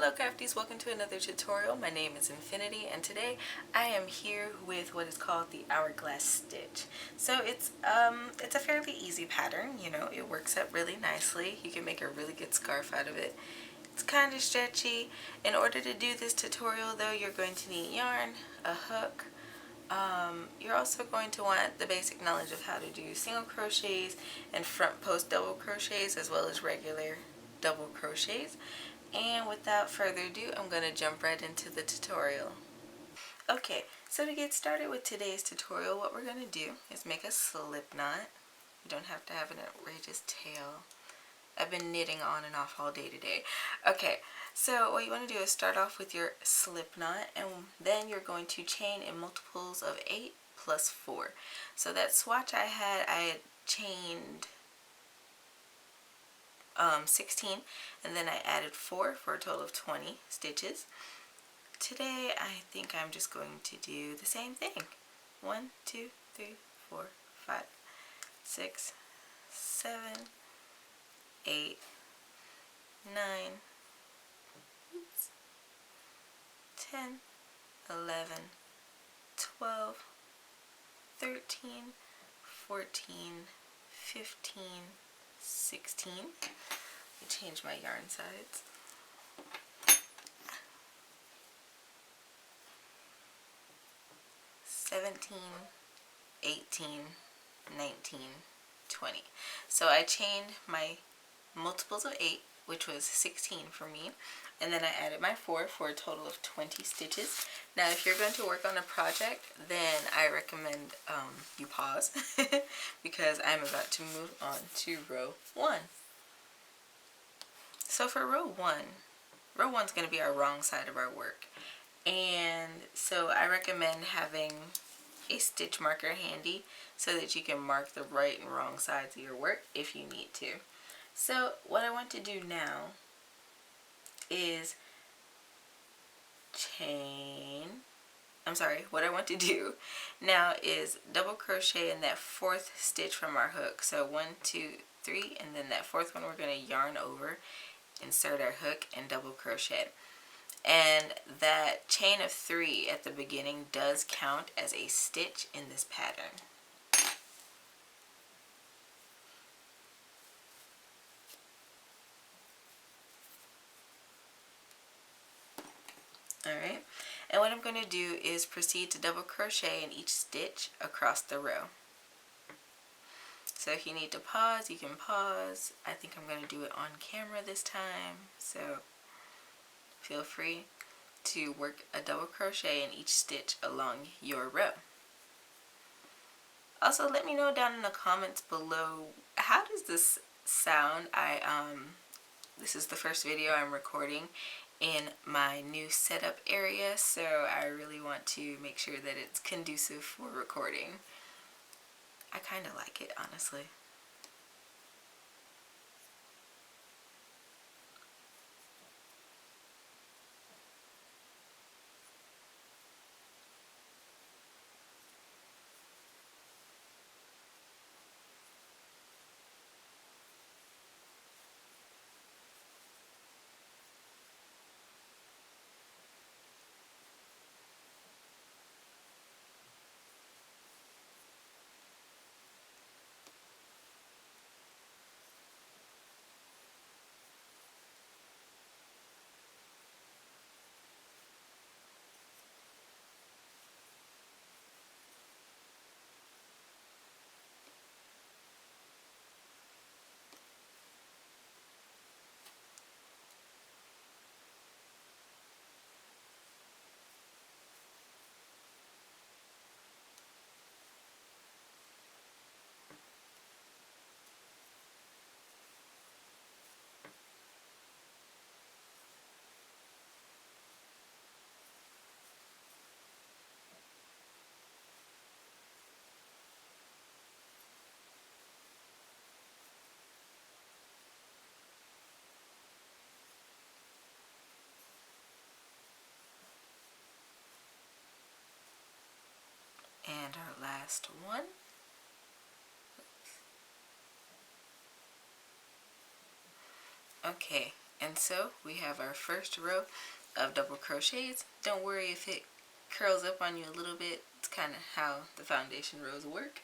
Hello crafties, welcome to another tutorial. My name is Infiniti and today I am here with what is called the hourglass stitch. So it's a fairly easy pattern, you know, it works up really nicely. You can make a really good scarf out of it. It's kind of stretchy. In order to do this tutorial though, you're going to need yarn, a hook. You're also going to want the basic knowledge of how to do single crochets and front post double crochets as well as regular double crochets. And without further ado, I'm going to jump right into the tutorial. Okay, so to get started with today's tutorial, what we're going to do is make a slip knot. You don't have to have an outrageous tail. I've been knitting on and off all day today. Okay, so what you want to do is start off with your slip knot, and then you're going to chain in multiples of 8 plus 4. So that swatch I had chained 16, and then I added 4 for a total of 20 stitches. Today I think I'm just going to do the same thing. 1, 2, 3, 4, 5, 6, 7, 8, 9, 10, 11, 12, 13, 14, 15, 16. Let me change my yarn sides. 17, 18, 19, 20. So I chained my multiples of 8, which was 16 for me, and then I added my 4 for a total of 20 stitches. Now if you're going to work on a project, then I recommend you pause because I'm about to move on to row 1. So for row 1 is going to be our wrong side of our work, and so I recommend having a stitch marker handy so that you can mark the right and wrong sides of your work if you need to. So what I want to do now is what I want to do now is double crochet in that 4th stitch from our hook. So 1, 2, 3, and then that 4th one we're going to yarn over, insert our hook, and double crochet. And that chain of 3 at the beginning does count as a stitch in this pattern. Alright, and what I'm going to do is proceed to double crochet in each stitch across the row. So if you need to pause, you can pause. I think I'm going to do it on camera this time, so feel free to work a double crochet in each stitch along your row. Also, let me know down in the comments below, how does this sound? This is the first video I'm recording in my new setup area, so I really want to make sure that it's conducive for recording. I kind of like it, honestly. And our last one. Okay, And so we have our first row of double crochets. Don't worry if it curls up on you a little bit. It's kind of how the foundation rows work.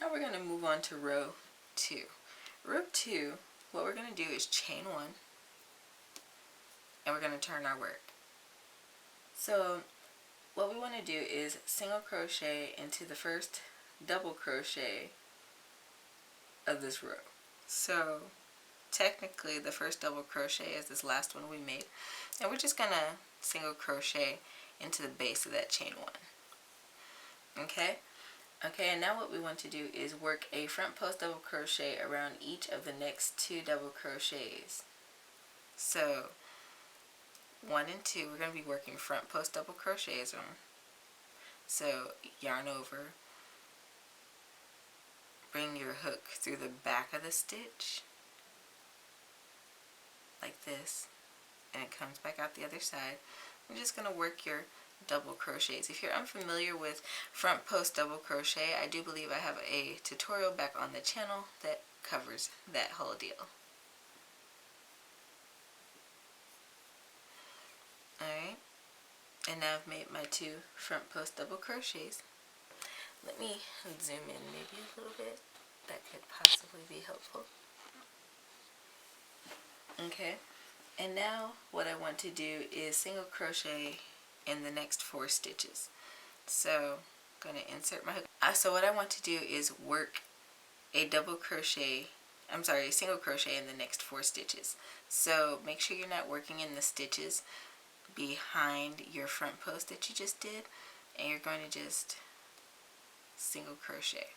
Now we're going to move on to row 2. Row 2, what we're going to do is chain 1, and we're going to turn our work. So what we want to do is single crochet into the first double crochet of this row. So technically the first double crochet is this last one we made, and we're just going to single crochet into the base of that chain 1. Okay, and now what we want to do is work a front post double crochet around each of the next 2 double crochets. So 1 and 2, we're going to be working front post double crochets on. So yarn over, bring your hook through the back of the stitch like this, and it comes back out the other side. We're just going to work your double crochets. If you're unfamiliar with front post double crochet, I do believe I have a tutorial back on the channel that covers that whole deal. Alright, and now I've made my 2 front post double crochets. Let me zoom in maybe a little bit. That could possibly be helpful. Okay, and now what I want to do is single crochet in the next 4 stitches. So I'm going to insert my hook. So what I want to do is work a single crochet in the next 4 stitches. So make sure you're not working in the stitches behind your front post that you just did, and you're going to just single crochet.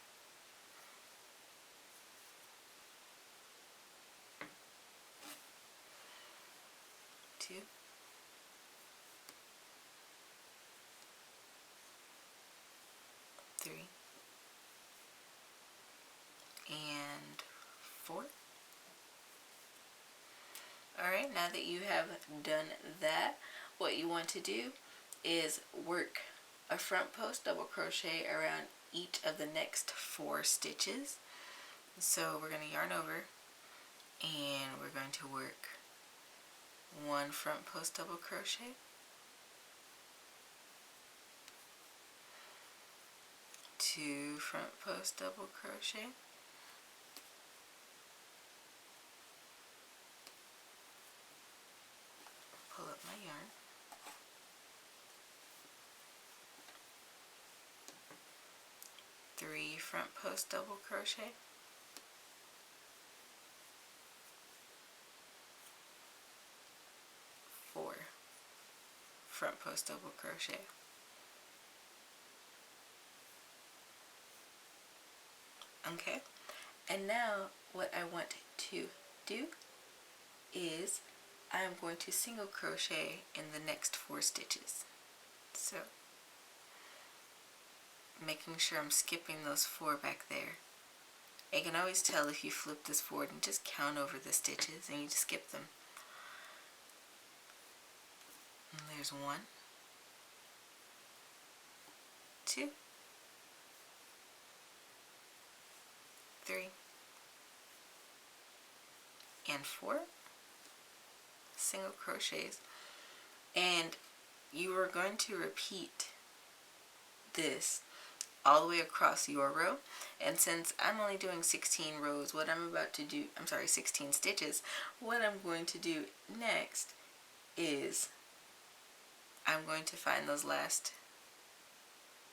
Two, three, and 4. Alright, now that you have done that, what you want to do is work a front post double crochet around each of the next 4 stitches. So we're going to yarn over, and we're going to work 1 front post double crochet, 2 front post double crochet, pull up my yarn, 3 front post double crochet, 4 front post double crochet. Okay, and now what I want to do is I'm going to single crochet in the next 4 stitches. So making sure I'm skipping those 4 back there. You can always tell if you flip this forward and just count over the stitches, and you just skip them. And there's 1, 2, 3, and 4 single crochets, and you are going to repeat this all the way across your row. And since I'm only doing 16 rows, 16 stitches, what I'm going to do next is I'm going to find those last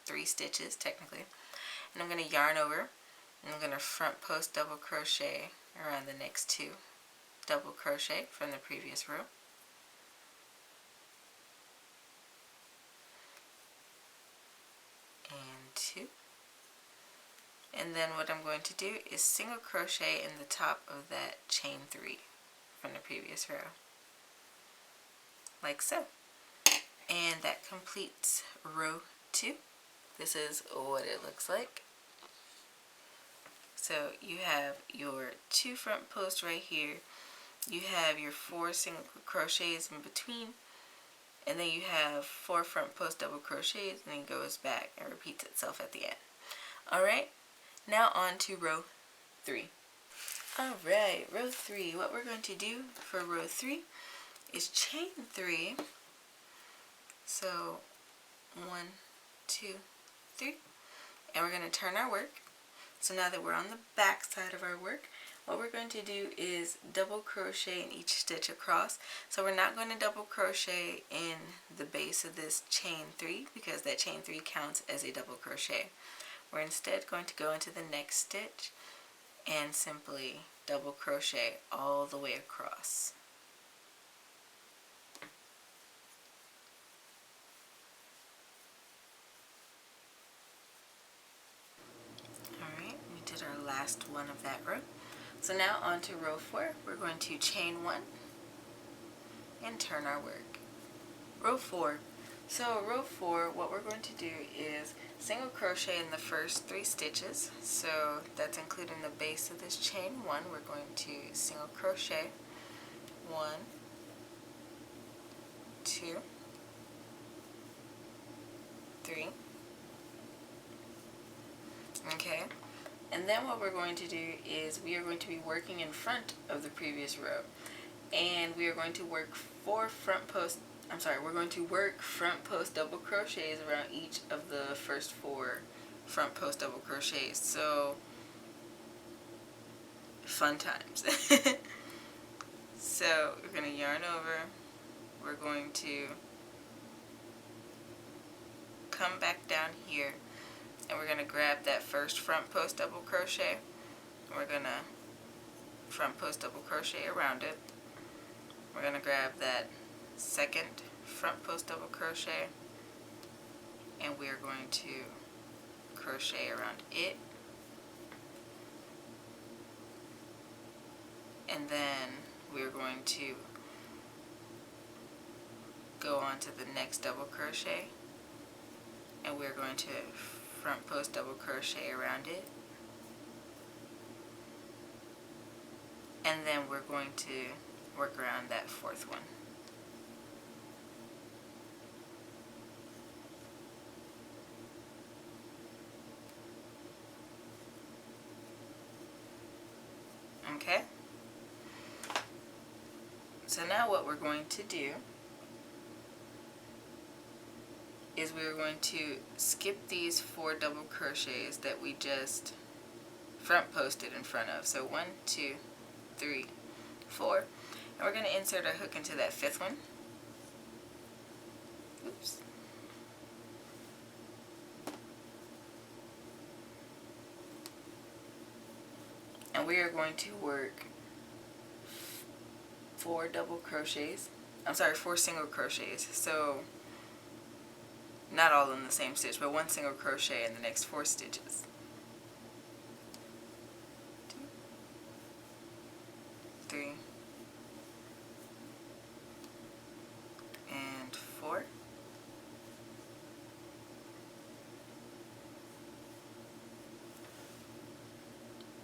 3 stitches technically, and I'm going to yarn over, and I'm going to front post double crochet around the next 2 double crochet from the previous row, and 2, and then what I'm going to do is single crochet in the top of that chain 3 from the previous row, like so. And that completes row 2. This is what it looks like. So you have your 2 front posts right here, you have your 4 single crochets in between, and then you have 4 front post double crochets, and then it goes back and repeats itself at the end. Alright, now on to row 3. Alright, row 3. What we're going to do for row 3 is chain 3. So 1, 2, 3. And we're going to turn our work. So now that we're on the back side of our work, what we're going to do is double crochet in each stitch across. So we're not going to double crochet in the base of this chain 3 because that chain 3 counts as a double crochet. We're instead going to go into the next stitch and simply double crochet all the way across. Alright, we did our last one of that row. So now on to row 4, we're going to chain 1 and turn our work. Row 4. So row 4, what we're going to do is single crochet in the first 3 stitches. So that's including the base of this chain 1. We're going to single crochet 1, 2, 3. Okay. And then what we're going to do is we are going to be working in front of the previous row. And we are going to work we're going to work front post double crochets around each of the first 4 front post double crochets. So, fun times. So, we're going to yarn over. We're going to come back down here. And we're going to grab that first front post double crochet. We're going to front post double crochet around it. We're going to grab that second front post double crochet and we are going to crochet around it, and then we're going to go on to the next double crochet and we're going to front post double crochet around it, and then we're going to work around that 4th one. Okay? So now what we're going to do is we're going to skip these 4 double crochets that we just front posted in front of. So 1, 2, 3, 4. And we're going to insert our hook into that 5th one. Oops. And we are going to work 4 single crochets. So not all in the same stitch, but 1 single crochet in the next 4 stitches. 2, 3, and 4.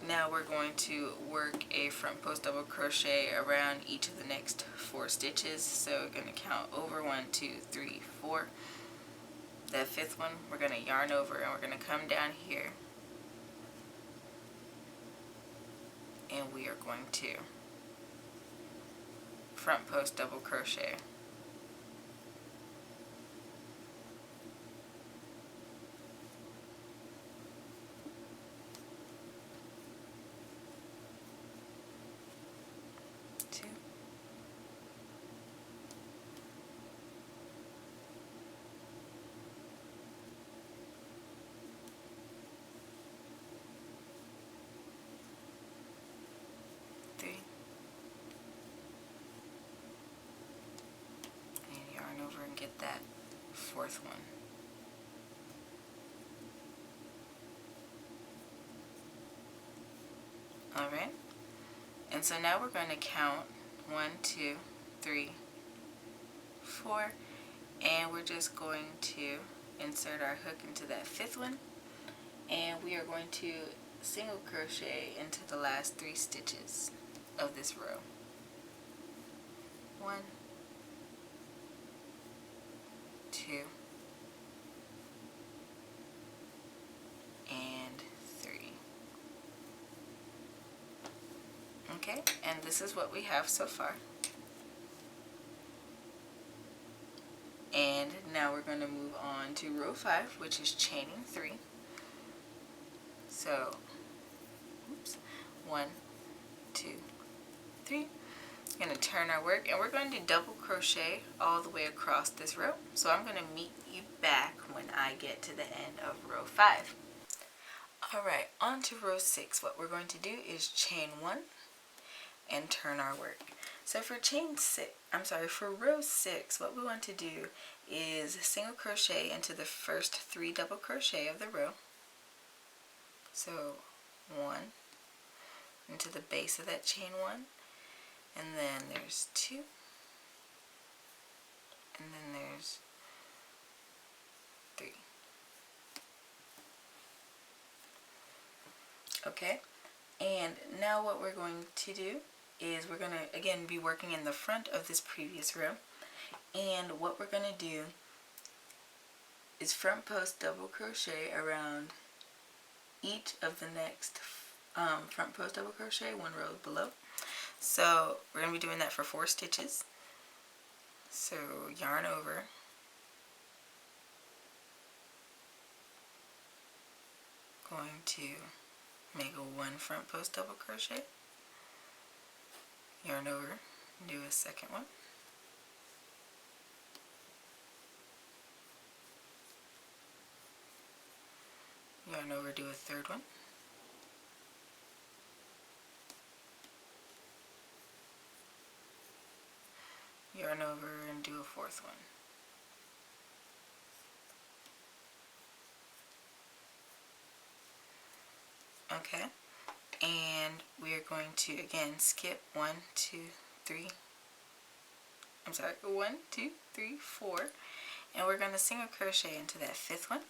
Now we're going to work a front post double crochet around each of the next 4 stitches. So we're going to count over 1, 2, 3, 4. That 5th one we're going to yarn over and we're going to come down here and we are going to front post double crochet. And get that 4th one. Alright, and so now we're going to count 1, 2, 3, 4, and we're just going to insert our hook into that 5th one, and we are going to single crochet into the last 3 stitches of this row. 1, 2, and 3. Okay, and this is what we have so far. And now we're going to move on to row 5, which is chaining 3. So, oops, 1, 2, 3. We're going to turn our work, and we're going to double crochet all the way across this row. So I'm going to meet you back when I get to the end of row 5. Alright, on to row 6. What we're going to do is chain 1 and turn our work. So for for row 6, what we want to do is single crochet into the first 3 double crochet of the row. So 1 into the base of that chain 1, and then there's 2, and then there's 3. Okay, and now what we're going to do is we're going to again be working in the front of this previous row, and what we're going to do is front post double crochet around each of the next front post double crochet 1 row below. So we're going to be doing that for 4 stitches. So yarn over, going to make a 1 front post double crochet, yarn over, do a second one, yarn over, do a third one, yarn over and do a 4th one. Okay, and we are going to again skip 1, 2, 3. 1, 2, 3, 4, and we're going to single crochet into that 5th one,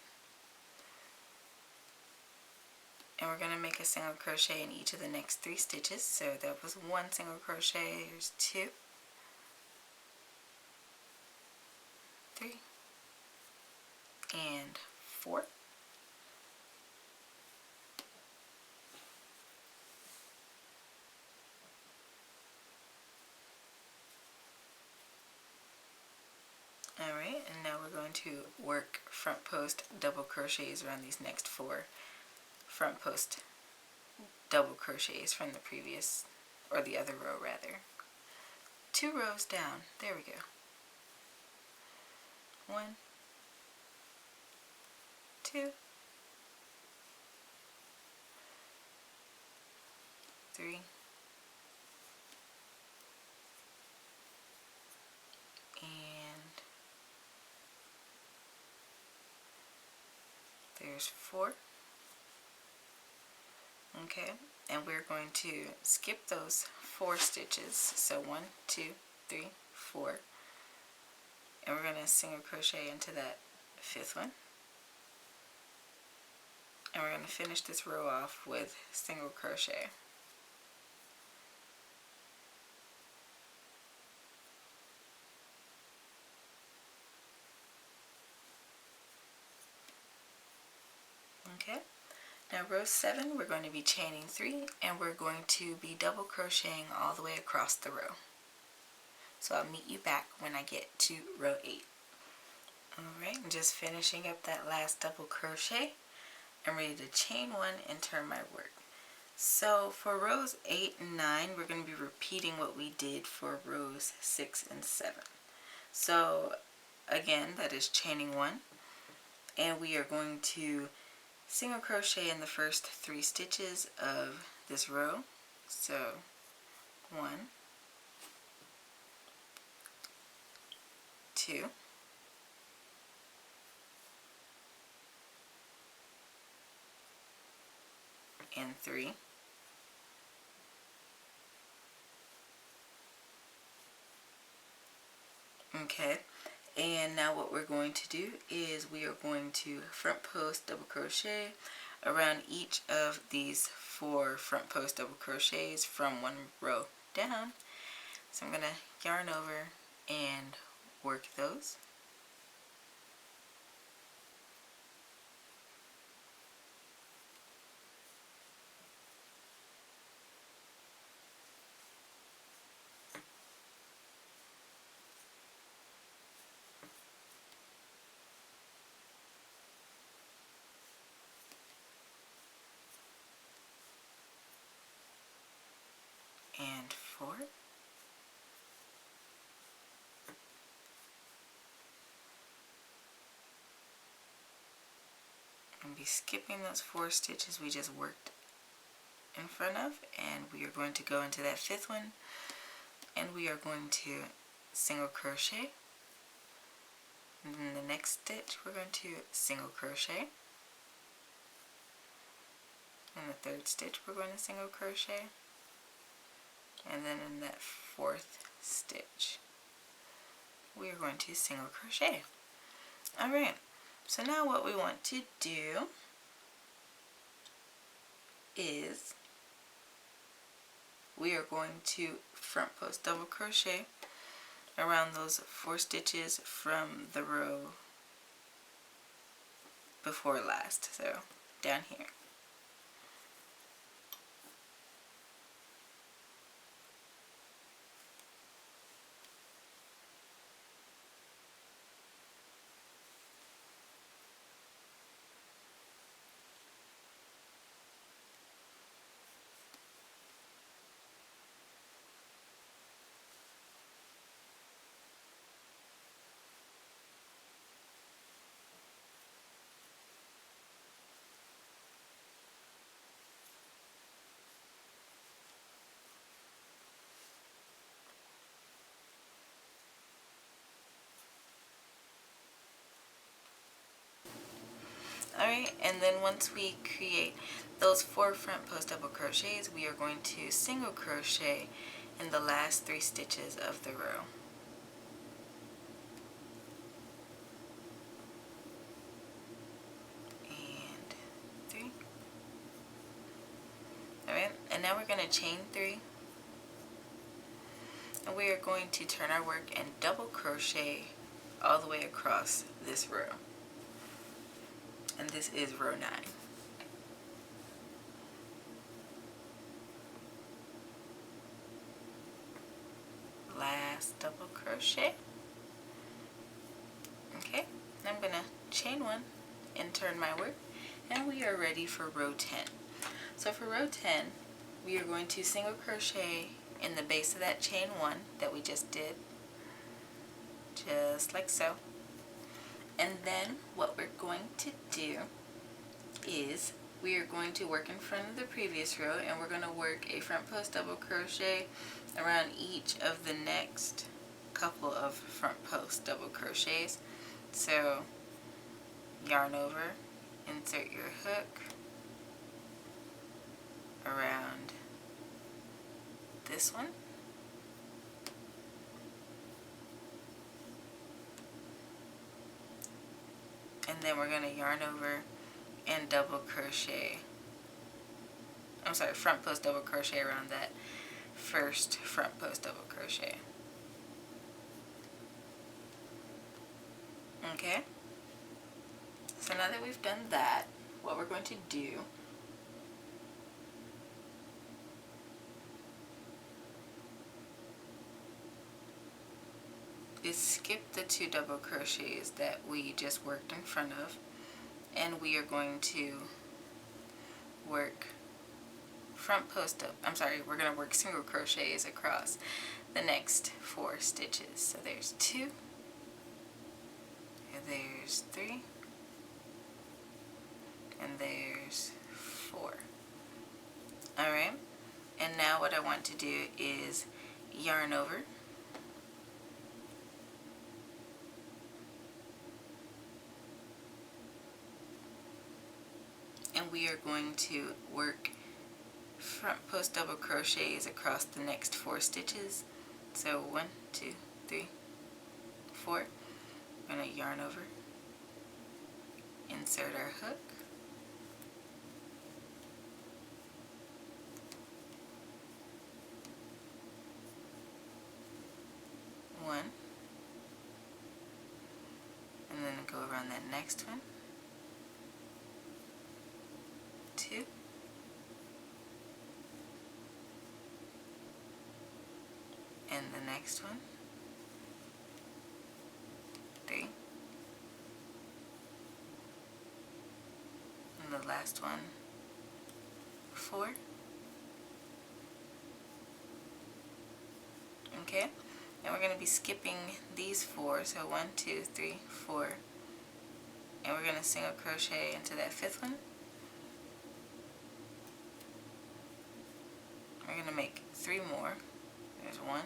and we're going to make a single crochet in each of the next 3 stitches. So that was 1 single crochet, here's 2, 3, and 4. Alright, and now we're going to work front post double crochets around these next 4 front post double crochets from the previous, or the other row rather. 2 rows down, there we go. 1, 2, 3, and there's 4. Okay, and we're going to skip those 4 stitches. So 1, 2, 3, 4, and we're going to single crochet into that 5th one, and we're going to finish this row off with single crochet. Okay, now row 7 we're going to be chaining 3, and we're going to be double crocheting all the way across the row. So I'll meet you back when I get to row 8. Alright, I'm just finishing up that last double crochet. I'm ready to chain 1 and turn my work. So for rows 8 and 9 we're going to be repeating what we did for rows 6 and 7. So again, that is chaining 1, and we are going to single crochet in the first 3 stitches of this row. So 1, 2, and 3, okay, and now what we're going to do is we are going to front post double crochet around each of these 4 front post double crochets from 1 row down. So I'm going to yarn over and work those. and 4. And be skipping those 4 stitches we just worked in front of, and we are going to go into that 5th one, and we are going to single crochet. And in the next stitch we're going to single crochet. In the 3rd stitch we're going to single crochet, and then in that 4th stitch we are going to single crochet. Alright, so now what we want to do is we are going to front post double crochet around those 4 stitches from the row before last, so down here. Alright, and then once we create those 4 front post double crochets, we are going to single crochet in the last 3 stitches of the row. And 3. Alright, and now we're going to chain 3. And we are going to turn our work and double crochet all the way across this row. And this is row 9. Last double crochet. Okay, now I'm going to chain 1 and turn my work, and we are ready for row 10. So for row 10, we are going to single crochet in the base of that chain 1 that we just did, just like so. And then what we're going to do is we are going to work in front of the previous row, and we're going to work a front post double crochet around each of the next couple of front post double crochets. So yarn over, insert your hook around this one, and then we're going to yarn over and double crochet, front post double crochet around that first front post double crochet. Okay, so now that we've done that, what we're going to do is skip the 2 double crochets that we just worked in front of, and we are going to work we're going to work single crochets across the next 4 stitches. So there's 2, and there's 3, and there's 4. Alright, and now what I want to do is yarn over, and we are going to work front post double crochets across the next 4 stitches. So 1, 2, 3, 4. We're going to yarn over, insert our hook, one, and then go around that next one, 2, and the next one, 3, and the last one, 4, Okay, and we're going to be skipping these 4, so 1, 2, 3, 4, and we're going to single crochet into that 5th one. We're going to make 3 more. There's 1,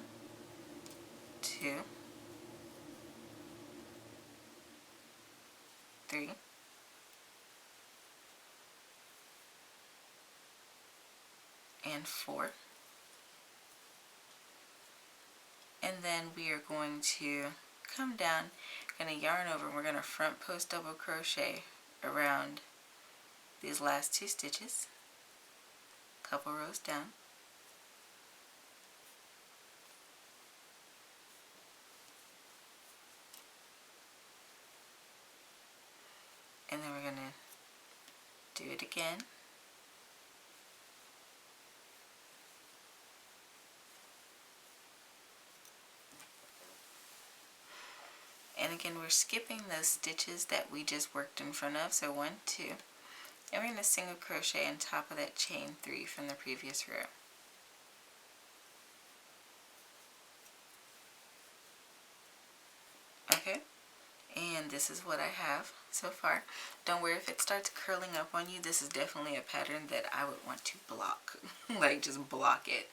2, 3, and 4. And then we are going to come down, going to yarn over, and we're going to front post double crochet around these last 2 stitches, couple rows down. And then we're going to do it again. And again, we're skipping those stitches that we just worked in front of, so 1, 2, and we're going to single crochet on top of that chain 3 from the previous row. Okay, and this is what I have so far. Don't worry if it starts curling up on you. This is definitely a pattern that I would want to block, like just block it.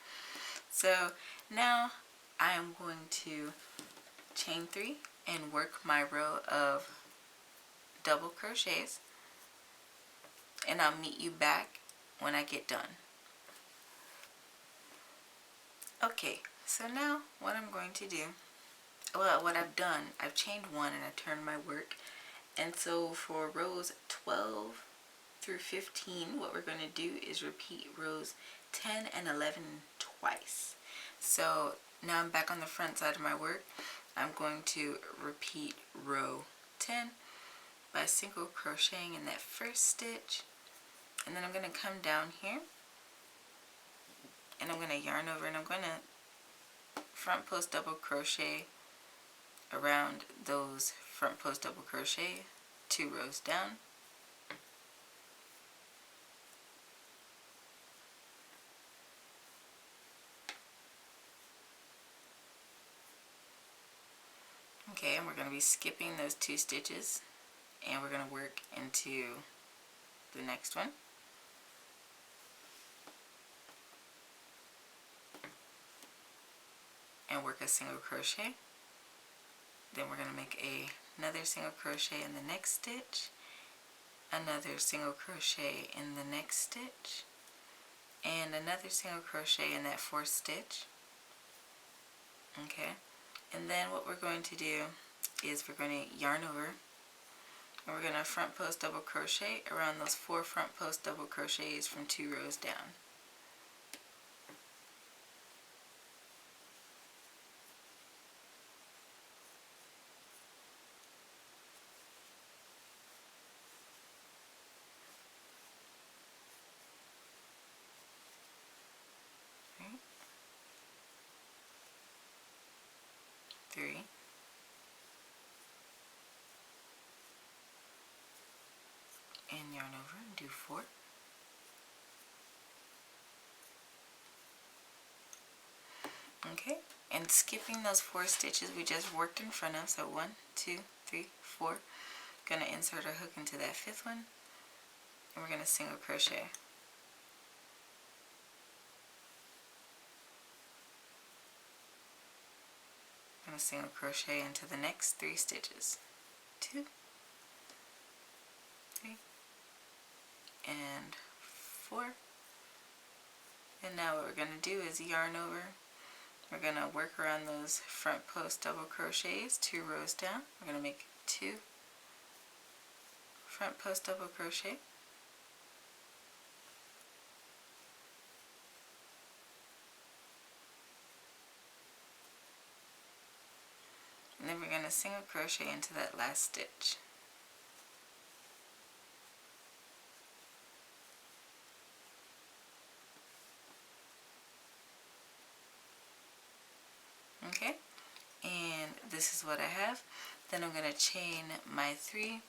So now I am going to chain 3 and work my row of double crochets, and I'll meet you back when I get done. Okay, so now what I'm going to do, well, what I've done, I've chained 1 and I turned my work, and so for rows 12 through 15, what we're going to do is repeat rows 10 and 11 twice. So now I'm back on the front side of my work. I'm going to repeat row 10 by single crocheting in that first stitch, and then I'm going to come down here and I'm going to yarn over, and I'm going to front post double crochet around those front post double crochet 2 rows down. Okay, and we're going to be skipping those 2 stitches, and we're going to work into the next one. And work a single crochet. Then we're going to make another single crochet in the next stitch, another single crochet in the next stitch, and another single crochet in that 4th stitch. Okay, and then what we're going to do is we're going to yarn over, and we're going to front post double crochet around those 4 front post double crochets from 2 rows down. Right. 3, and yarn over and do 4. Okay, and skipping those 4 stitches we just worked in front of, so 1, 2, 3, 4. Going to insert our hook into that 5th one, and we're going to single crochet. Going to single crochet into the next 3 stitches. 2, 3, and 4. And now what we're going to do is yarn over. We're going to work around those front post double crochets 2 rows down. We're going to make 2 front post double crochet, and then we're going to single crochet into that last stitch. Okay, and this is what I have. Then I'm going to chain my 3,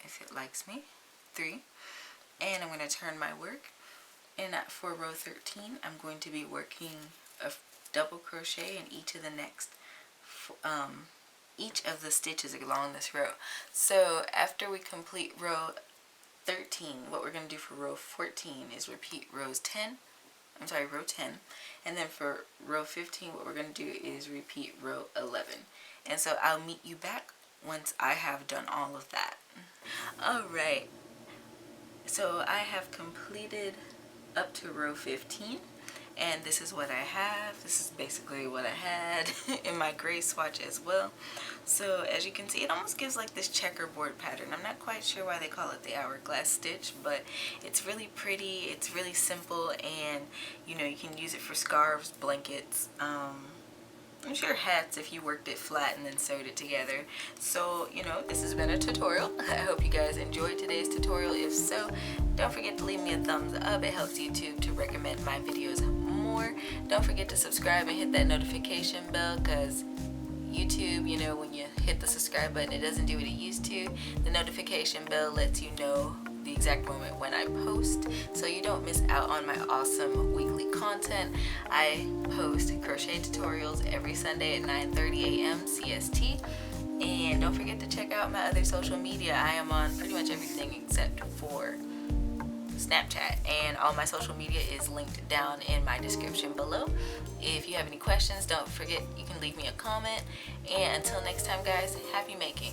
if it likes me, 3, and I'm going to turn my work, And for row 13, I'm going to be working a double crochet in each of the next each of the stitches along this row. So after we complete row 13, what we're going to do for row 14 is repeat row 10, and then for row 15 what we're going to do is repeat row 11. And so I'll meet you back once I have done all of that. Alright, so I have completed up to row 15, and this is what I have. This is basically what I had in my gray swatch as well. So as you can see, it almost gives like this checkerboard pattern. I'm not quite sure why they call it the hourglass stitch, but it's really pretty, it's really simple, and you know, you can use it for scarves, blankets, I'm sure hats if you worked it flat and then sewed it together. So, you know, this has been a tutorial. I hope you guys enjoyed today's tutorial. If so, don't forget to leave me a thumbs up. It helps YouTube to recommend my videos more. Don't forget to subscribe and hit that notification bell, because YouTube, you know, when you hit the subscribe button, it doesn't do what it used to. The notification bell lets you know the exact moment when I post, so you don't miss out on my awesome weekly content. I post crochet tutorials every Sunday at 9:30 a.m. CST. And don't forget to check out my other social media. I am on pretty much everything except for Snapchat, and all my social media is linked down in my description below. If you have any questions, don't forget you can leave me a comment. And until next time guys, happy making.